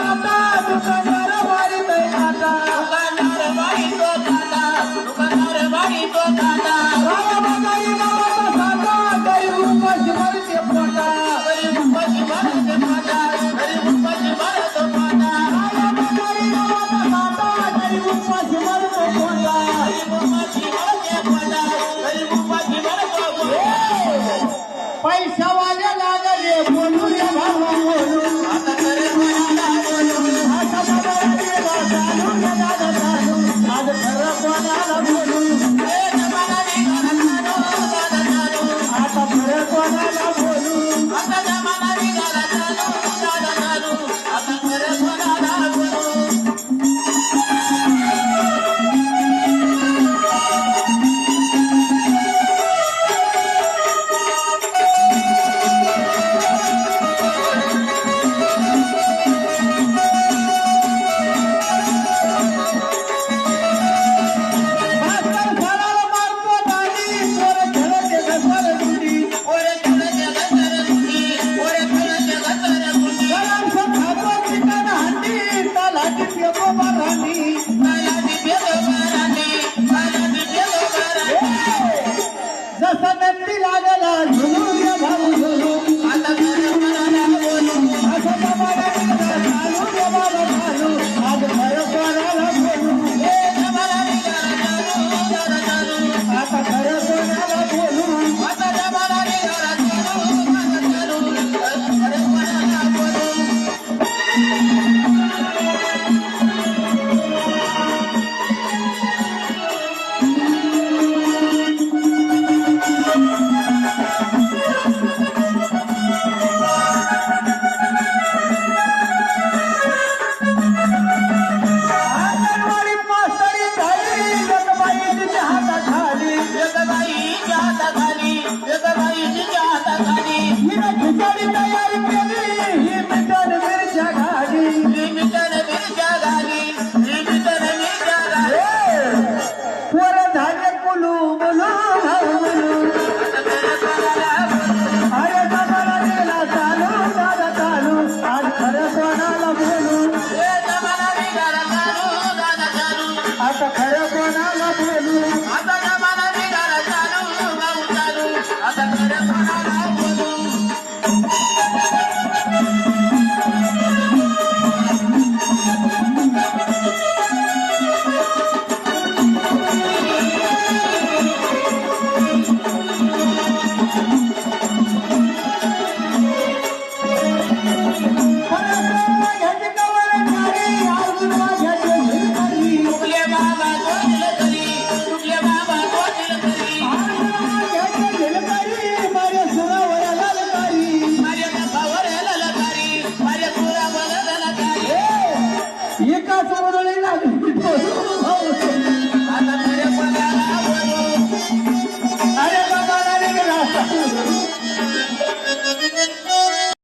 आता दुकानदार वाढीतोय आता दुकानदार वाढीतो काटा दुकानदार वाढीतो काटा गावागावी गावाचा साधा गरीब उपाशी मरते पोटा गरीब उपाशी मरते पोटा गरीब उपाशी मरतो पोटा गावागावी गावाचा साधा गरीब उपाशी मरते पोटा गरीब उपाशी मरते पोटा गरीब उपाशी मरतो पोटा पैशावाले लागले बोलू रे भावा बोलू आता खरे कोणाला बोलू आता बाबाला चालू रे दादा चालू आज खरं कोणाला बोलू हे जमाना निघाला चालू दादा चालू आता खरं कोणाला बोलू आता जमाना निघाला चालू दादा चालू आता खरे कोणाला बोलू मास्तर झाडाला मारतो दाढी पोरं खेळते घसर गुडी ओरे खेळते गतर गुंडी ओरे खेळते गतर गुंडी गरांचं खातो चिकन हंडी तलाठी पेपो बरांडी कालाची बेलो बरांडी कालाची बेलो बरांडी जसं नंदी लागला झुलू रे भाऊ झुलू आता खरे कोणाला बोलू असं बाबाला चालू रे बाबा चालू आज खरं कोणाला बोलू हे जमाना निघाला चालू दादा चालू आता खरं कोणाला बोलू आता जमाना निघाला चालू दादा चालू खरे कोणाला बोलू अंगणवाडीत मास्तरी झाली जगबाईच्या हाताखाली जगबाईच्या हाताखाली जगबाईच्या हाताखाली हिनं खिचडी तयार केली ही मिटन मिरच्या घाली लिमिटन मिरच्या घाली लिमिटन मिरच्या घाली पोर झाले कुलू मुलू मुलू अरे जमाना गेला चालू दादा चालू आज खरं कोणाला बोलू हे जमाना निघाला चालू दादा चालू आता खरं